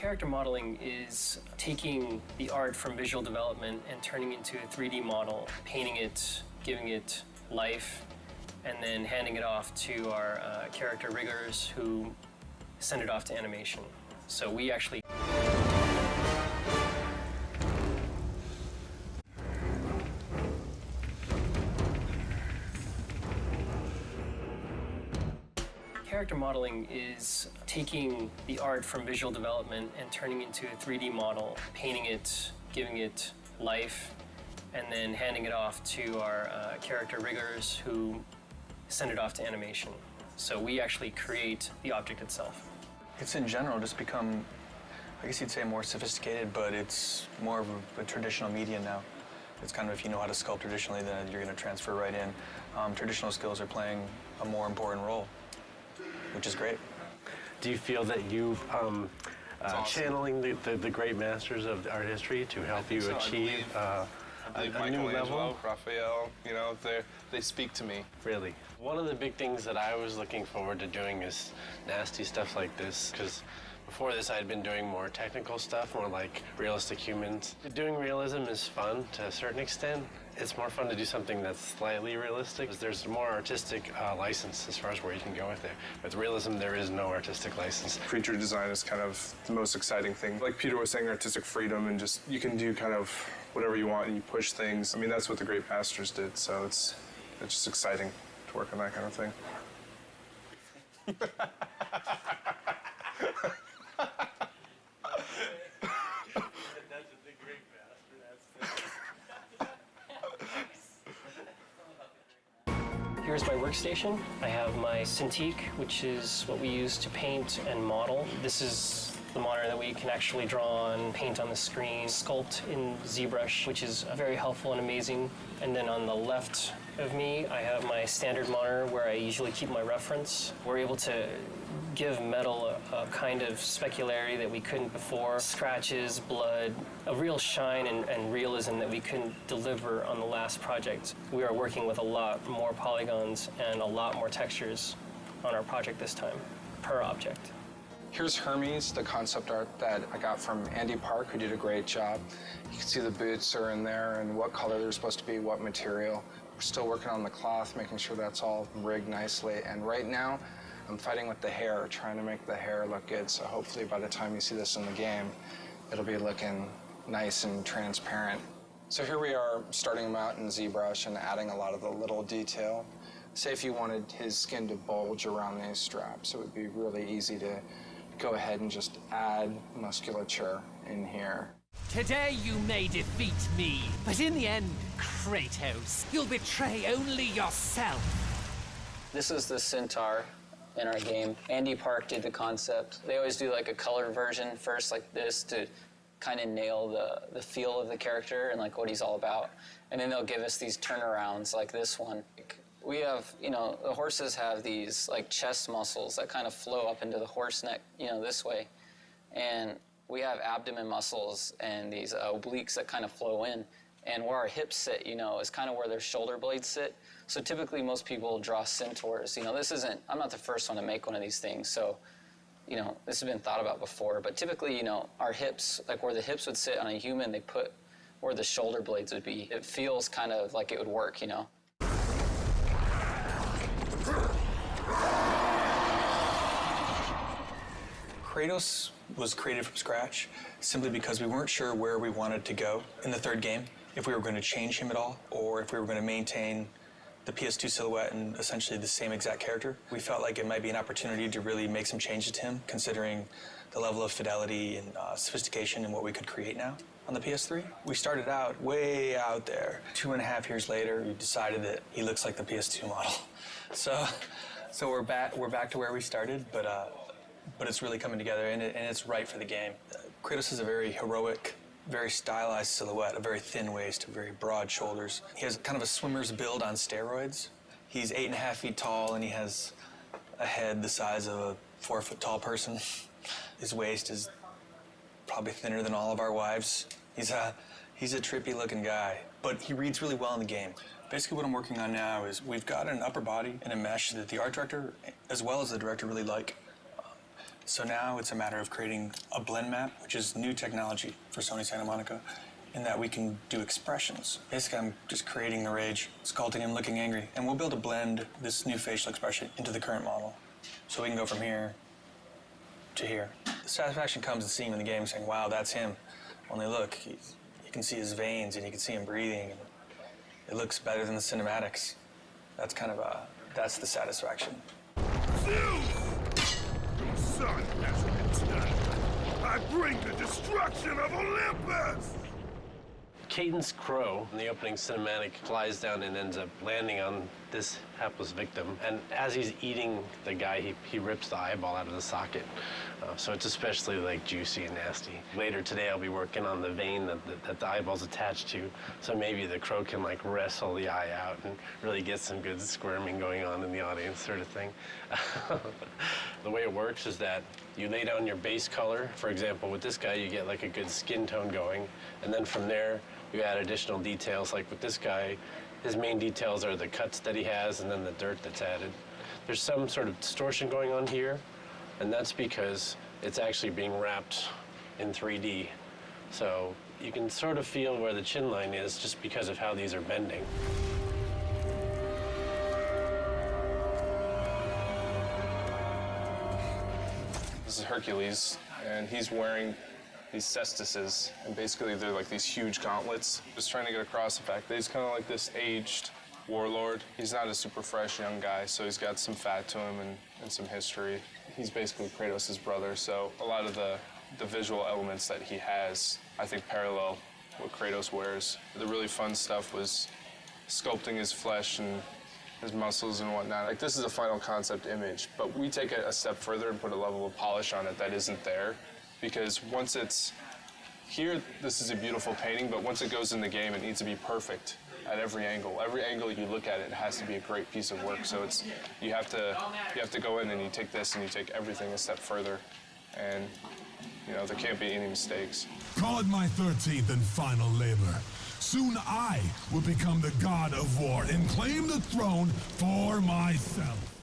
Character modeling is taking the art from visual development and turning it into a 3D model, painting it, giving it life, and then handing it off to our character riggers who send it off to animation. So we actually Character modeling is taking the art from visual development and turning it into a 3D model, painting it, giving it life, and then handing it off to our character riggers who send it off to animation. So we actually create the object itself. It's in general just become, I guess you'd say, more sophisticated, but it's more of a traditional media now. It's kind of, if you know how to sculpt traditionally, then you're going to transfer right in. Traditional skills are playing a more important role, which is great. Do you feel that you've channeling the great masters of art history to help you achieve a new level? Raphael, you know, they speak to me. Really. One of the big things that I was looking forward to doing is nasty stuff like this, because before this I had been doing more technical stuff, more like realistic humans. Doing realism is fun to a certain extent. It's more fun to do something that's slightly realistic. There's more artistic license as far as where you can go with it. With realism, there is no artistic license. Creature design is kind of the most exciting thing. Like Peter was saying, artistic freedom, and just you can do kind of whatever you want and you push things. I mean, that's what the great masters did, so it's just exciting to work on that kind of thing. Here's my workstation. I have my Cintiq, which is what we use to paint and model. This is the monitor that we can actually draw on, paint on the screen, sculpt in ZBrush, which is very helpful and amazing. And then on the left of me, I have my standard monitor where I usually keep my reference. We're able to give metal a kind of specularity that we couldn't before. Scratches, blood, a real shine and realism that we couldn't deliver on the last project. We are working with a lot more polygons and a lot more textures on our project this time, per object. Here's Hermes, the concept art that I got from Andy Park, who did a great job. You can see the boots are in there and what color they're supposed to be, what material. We're still working on the cloth, making sure that's all rigged nicely. And right now, I'm fighting with the hair, trying to make the hair look good. So hopefully by the time you see this in the game, it'll be looking nice and transparent. So here we are starting him out in ZBrush and adding a lot of the little detail. Say if you wanted his skin to bulge around these straps, it would be really easy to go ahead and just add musculature in here. Today you may defeat me, but in the end, Kratos, you'll betray only yourself. This is the Centaur in our game. Andy Park did the concept. They always do like a colored version first like this to kind of nail the feel of the character and like what he's all about. And then they'll give us these turnarounds like this one. We have, you know, the horses have these like chest muscles that kind of flow up into the horse neck, you know, this way. And we have abdomen muscles and these obliques that kind of flow in. And where our hips sit, you know, is kind of where their shoulder blades sit. So typically most people draw centaurs. You know, this isn't, I'm not the first one to make one of these things. So, you know, this has been thought about before. But typically, you know, our hips, like where the hips would sit on a human, they put where the shoulder blades would be. It feels kind of like it would work, you know. Kratos was created from scratch simply because we weren't sure where we wanted to go in the third game, if we were going to change him at all, or if we were going to maintain the PS2 silhouette and essentially the same exact character. We felt like it might be an opportunity to really make some changes to him, considering the level of fidelity and sophistication in what we could create now on the PS3. We started out way out there. 2.5 years later, we decided that he looks like the PS2 model. So we're back to where we started, but it's really coming together, and it's right for the game. Kratos is a very heroic, very stylized silhouette, a very thin waist, very broad shoulders. He has kind of a swimmer's build on steroids. He's 8.5 feet tall, and he has a head the size of a 4 foot tall person. His waist is probably thinner than all of our wives. He's a trippy looking guy, but he reads really well in the game. Basically what I'm working on now is we've got an upper body and a mesh that the art director as well as the director really like. So now it's a matter of creating a blend map, which is new technology for Sony Santa Monica, in that we can do expressions. Basically, I'm just creating the rage, sculpting him looking angry, and we'll be able to blend this new facial expression into the current model. So we can go from here to here. The satisfaction comes in seeing him in the game saying, wow, that's him. Only look, you can see his veins and you can see him breathing. And it looks better than the cinematics. That's kind of that's the satisfaction. Zeus! Your son has returned. I bring the destruction of Olympus! Cadence Crow, in the opening cinematic, flies down and ends up landing on this hapless victim. And as he's eating the guy, he rips the eyeball out of the socket. So it's especially like juicy and nasty. Later today, I'll be working on the vein that the eyeball's attached to. So maybe the crow can like wrestle the eye out and really get some good squirming going on in the audience, sort of thing. The way it works is that you lay down your base color. For example, with this guy, you get like a good skin tone going. And then from there, you add additional details. Like with this guy, his main details are the cuts that he has and then the dirt that's added. There's some sort of distortion going on here, and that's because it's actually being wrapped in 3D. So you can sort of feel where the chin line is just because of how these are bending. This is Hercules, and he's wearing these cestises, and basically they're like these huge gauntlets. Just trying to get across the fact that he's kind of like this aged warlord. He's not a super fresh young guy, so he's got some fat to him and some history. He's basically Kratos' brother, so a lot of the visual elements that he has, I think, parallel what Kratos wears. The really fun stuff was sculpting his flesh and his muscles and whatnot. Like, this is a final concept image, but we take it a step further and put a level of polish on it that isn't there. Because once it's here, this is a beautiful painting, but once it goes in the game, it needs to be perfect at every angle. Every angle you look at it, it has to be a great piece of work. So it's you have to go in and you take this and you take everything a step further, and there can't be any mistakes. Call it my 13th and final labor. Soon I will become the god of war and claim the throne for myself.